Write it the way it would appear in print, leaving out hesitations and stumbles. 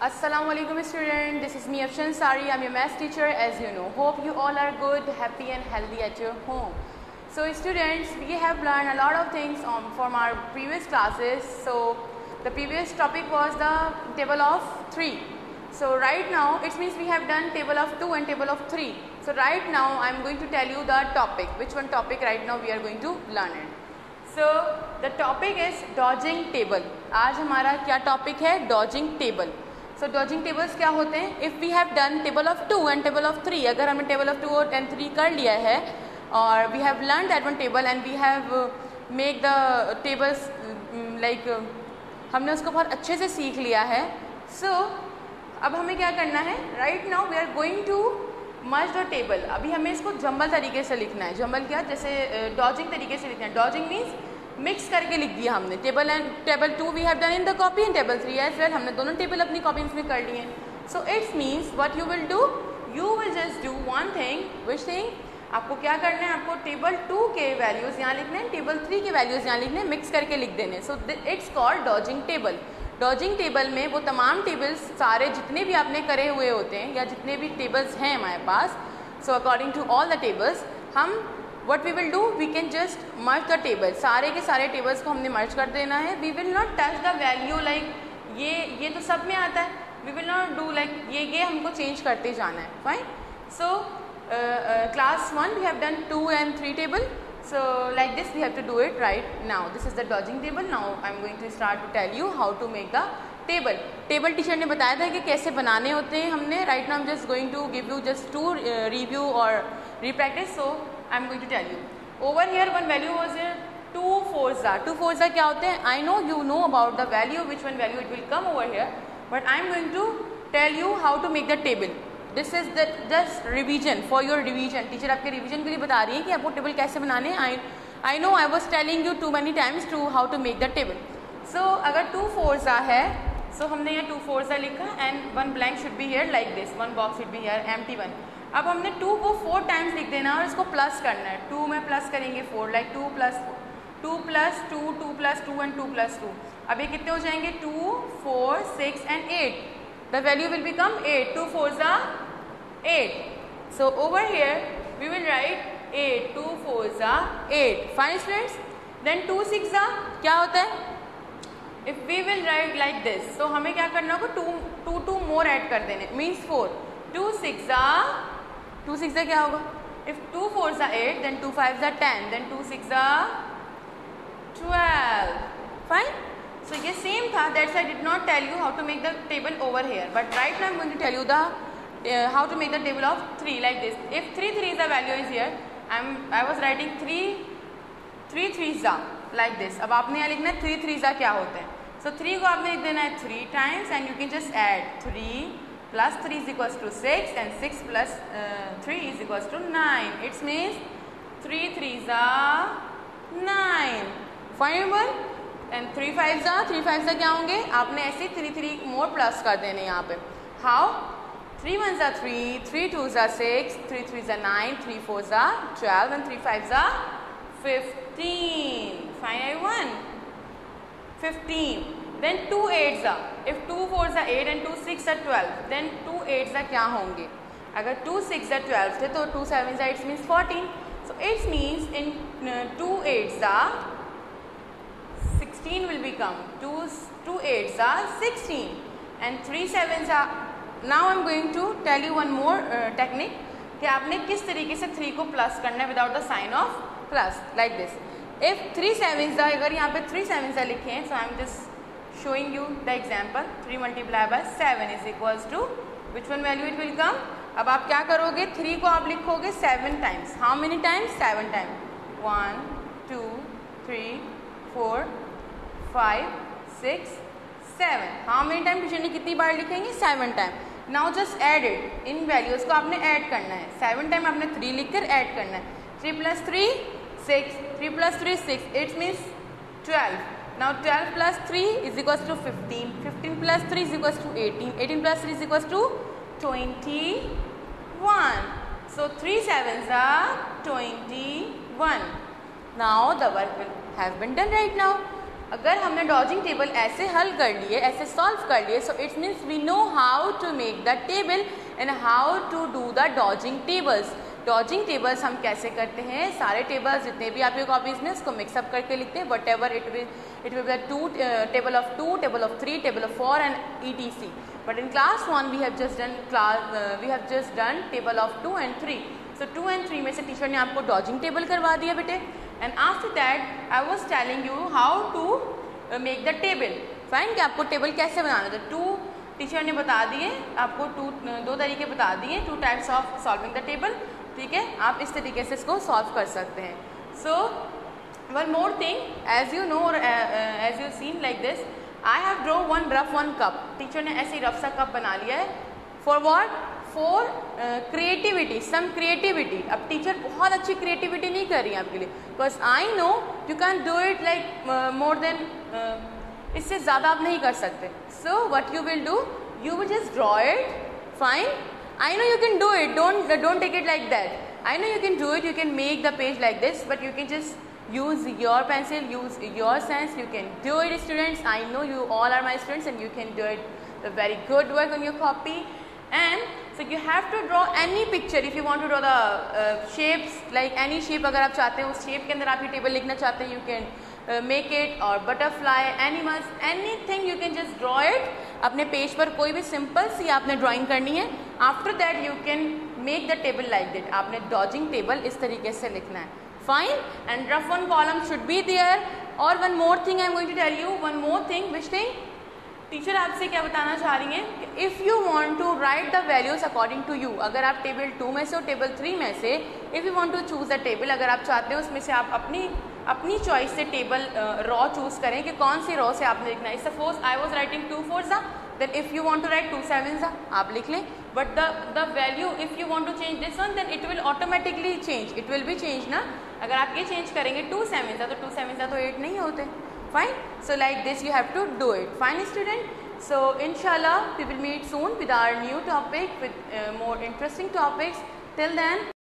Assalamualaikum student, this is me Afshan Sari. I'm your math teacher as you know. Hope you all are good, happy and healthy at your home. So students, we have learned a lot of things from our previous classes. So the previous topic was the table of 3. So right now it means we have done table of 2 and table of 3. So right now I am going to tell you the topic. Which one topic right now we are going to learn it. So the topic is dodging table. आज हमारा क्या topic है? Dodging table. So dodging tables क्या होते हैं? If we have done table of 2 and table of 3, अगर हमने table of 2 and 3 कर लिया है और we have learned that one table and we have make the tables like हमने उसको बहुत अच्छे से सीख लिया है. So अब हमें क्या करना है? Right now we are going to merge the table. अभी हमें इसको जंबल तरीके से लिखना है. जंबल क्या? जैसे डॉजिंग तरीके से लिखना है. डॉजिंग मीन्स मिक्स करके लिख दिया हमने. Table 2 we have done in the copy and table 3 as well. हमने दोनों टेबल अपनी कॉपीज में कर लिए हैं. So it's means what you will do, you will just do one thing. Which thing? आपको क्या करना है? आपको टेबल 2 के वैल्यूज़ यहाँ लिखने हैं, टेबल 3 के वैल्यूज़ यहाँ लिखने हैं, मिक्स करके लिख देने. So it's called dodging table. Dodging table में वो तमाम टेबल्स सारे जितने भी आपने करे हुए होते हैं या जितने भी टेबल्स हैं हमारे पास, so according to all the tables हम what we will do, we can just merge the table. सारे के सारे टेबल्स को हमने मर्ज कर देना है. we will not touch the value like ये तो सब में आता है. we will not do like ये हमको चेंज करते जाना है. fine. so class 1 we have done 2 and 3 table. so like this we have to do it right now. This is the dodging table. now I am going to start to tell you how to make the table. Table teacher ने बताया था कि कैसे बनाने होते हैं हमने. right now I am just going to give you just to review or repractice. so I am going to tell you. Over here one value was here 2 4s are. 2 4s are क्या होते हैं? I know you know about the value, which one value it will come over here, but I am going to tell you how to make the table. This is the just revision for your revision. Teacher आपके revision के लिए बता रही है कि आपको table कैसे बनाने हैं. I know I was telling you too many times to how to make the table. So अगर 2 4s are है, so हमने यहाँ 2 4s are लिखा and one blank should be here like this. One box should be here, empty one. अब हमने 2 को 4 times लिख देना और इसको प्लस करना है. 2 में प्लस करेंगे 4, like 2 plus 2 plus 2 2 plus 2 and 2 plus 2. अब ये कितने हो जाएंगे? 2 4 6 and 8. The value will become 8. 2 4s are 8. So over here we will write 8. 2 4s are 8. Fine students. Then 2 6 are क्या होता है? If we will write like this, so हमें क्या करना होगा? 2 मोर ऐड कर देने, मीन्स 4. 2 6 are क्या होगा? If 2 4s are 8, then 2 5s are 10, then 2 6 are 12. Fine. So ये same था. That's why I did not tell you how to make the table over here. But right now I'm going to tell you the how to make the table of 3 like this. If 3 3 the value is here, I was writing 3 3s are like this. अब आपने यहाँ लिखना है 3 3s are क्या होते हैं. So 3 को आपने लिख देना है 3 times and you can just add 3 plus 3 is equals to 6 and 6 plus 3 is equals to 9. It means 3 3s are 9. Fine. And 3 5s are क्या होंगे? आपने ऐसे 3 3 more plus कर देने यहाँ पे. How? 3 1s are 3, 3 2s are 6, 3 3s are 9, 3 4s are 12 and 3 5s are 15. Fine everyone. 15. Then 2 8s are. If 2 4s are 8 and 2 6 are 12, then 2 8s are क्या होंगे? अगर 2 6 are 12 थे तो 2 7s are 8 means 14. So it means in 2 8s are 16 will become 2 8s are 16 and 3 7s are. Now I am going to tell you one more technique कि आपने किस तरीके से 3 को प्लस करना है without the sign of plus like this. If 3 7s are, अगर यहाँ पे 3 7s are लिखे हैं, so I am just showing you the example. 3 multiplied by 7 is equals to which one value it will come? अब आप क्या करोगे? 3 को आप लिखोगे 7 times. How many times? 7 times. 1 2 3 4 5 6 7. How many times teacher ने कितनी बार लिखेंगे? 7 times. Now just add it. In values को आपने ऐड करना है. 7 टाइम आपने 3 लिखकर ऐड करना है. 3 plus 3 6, 3 plus 3 6. It means 12. Now 12 plus 3 is equals to 15. 15 plus 3 is equals to 18. 18 plus 3 is equals to 21. So 3 7s are 21. Now the work will have been done right now. अगर हमने dodging table ऐसे हल कर लिए, ऐसे solve कर लिए, so it's means we know how to make the table and how to do the dodging tables. Dodging tables हम कैसे करते हैं, सारे टेबल्स जितने भी आपके कॉपीज में उसको मिक्सअप करके लिखते हैं, whatever it will be two, table of 2, table of 3, table of 4 and ETC. But in class 1 we have just done table of 2 and 3. So 2 and 3 में से टीचर ने आपको डॉजिंग टेबल करवा दिया बेटे, and after that I was telling you how to make the table. Fine, कि आपको table कैसे बनाना था। 2 टीचर ने बता दिए आपको, 2 तरीके बता दिए, 2 types of solving the table. ठीक है, आप इस तरीके से इसको सॉल्व कर सकते हैं। So one more thing, as you know और as you seen like this, I have draw one rough one cup. Teacher ने ऐसे ही रफ सा कप बना लिया है। For what? For creativity, some creativity. अब टीचर बहुत अच्छी क्रिएटिविटी नहीं कर रही है आपके लिए, because I know you can do it like more than, इससे ज़्यादा आप नहीं कर सकते। So what you will do, you will just draw it. Fine, I know you can do it, don't take it like that. I know you can do it, you can make the page like this, but you can just use your pencil, use your sense, you can do it students. I know you all are my students and you can do it, the very good work on your copy. And so you have to draw any picture if you want to draw the shapes, like any shape अगर आप चाहते हैं उस shape के अंदर आप ये table लिखना चाहते हैं, you can make it, or butterfly, animals, anything you can just draw it. अपने पेज पर कोई भी सिंपल सी आपने ड्राइंग करनी है। After that you can make the table like that. आपने डॉजिंग टेबल इस तरीके से लिखना है। Fine, and rough one column should be there. और one more thing I am going to tell you, one more thing, which thing teacher आपसे क्या बताना चाह रही हैं, if you want to write the values according to you, अगर आप table 2 में से और टेबल 3 में से, if you want to choose the table, अगर आप चाहते हो उसमें से आप अपनी चॉइस से टेबल रॉ चूज़ करें कि कौन सी रॉ से आपने लिखना है। Suppose I was writing 2 4s, then if you want to write 2 7s आप लिख लें, but the value if you want to change this one then it will automatically change, it will be changed ना। अगर आप ये change करेंगे 2 7s तो 2 7s तो 8 नहीं होते। Fine, so like this you have to do it. Fine student, so inshallah we will meet soon with our new topic, with more interesting topics. Till then